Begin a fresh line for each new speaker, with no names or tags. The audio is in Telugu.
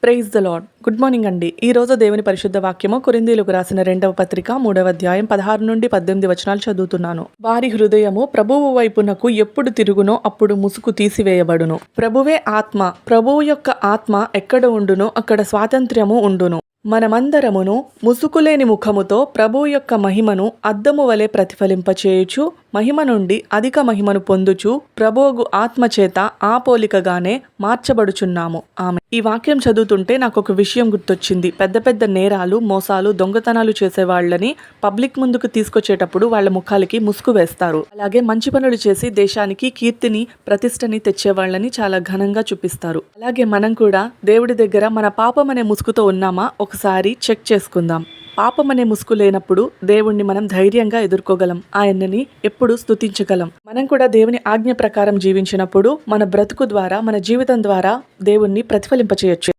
Praise the lord. Good morning అండి. ఈ రోజు దేవుని పరిశుద్ధ వాక్యము కొరింథీయులకు రాసిన 2వ పత్రిక 3వ అధ్యాయం 16 నుండి 18 వచనాలు చదువుతున్నాను. వారి హృదయము ప్రభువు వైపునకు ఎప్పుడు తిరుగునో అప్పుడు ముసుగు తీసివేయబడును. ప్రభువే ఆత్మ. ప్రభువు యొక్క ఆత్మ ఎక్కడ ఉండునో అక్కడ స్వాతంత్ర్యము ఉండును. మనమందరమును ముసుకులేని ముఖముతో ప్రభువు యొక్క మహిమను అద్దము వలె ప్రతిఫలింపచేయుచు మహిమ నుండి అధిక మహిమను పొందుచు ప్రభువుగు ఆత్మచేత ఆ పోలికగానే మార్చబడుచున్నాము. ఆమె. ఈ వాక్యం చదువుతుంటే నాకు ఒక విషయం గుర్తొచ్చింది. పెద్ద పెద్ద నేరాలు, మోసాలు, దొంగతనాలు చేసేవాళ్ళని పబ్లిక్ ముందుకు తీసుకొచ్చేటప్పుడు వాళ్ళ ముఖాలకి ముసుగు వేస్తారు. అలాగే మంచి పనులు చేసి దేశానికి కీర్తిని, ప్రతిష్టని తెచ్చేవాళ్ళని చాలా ఘనంగా చూపిస్తారు. అలాగే మనం కూడా దేవుడి దగ్గర మన పాపం అనే ముసుగుతో ఉన్నామా ఒకసారి చెక్ చేసుకుందాం. పాపం అనే ముసుగు లేనప్పుడు దేవుణ్ణి మనం ధైర్యంగా ఎదుర్కోగలం. ఆయన్ని ఎప్పుడు స్తుతించగలం. మనం కూడా దేవుని ఆజ్ఞ ప్రకారం జీవించినప్పుడు మన బ్రతుకు ద్వారా, మన జీవితం ద్వారా దేవుణ్ణి ప్రతిఫలింపచేయొచ్చు.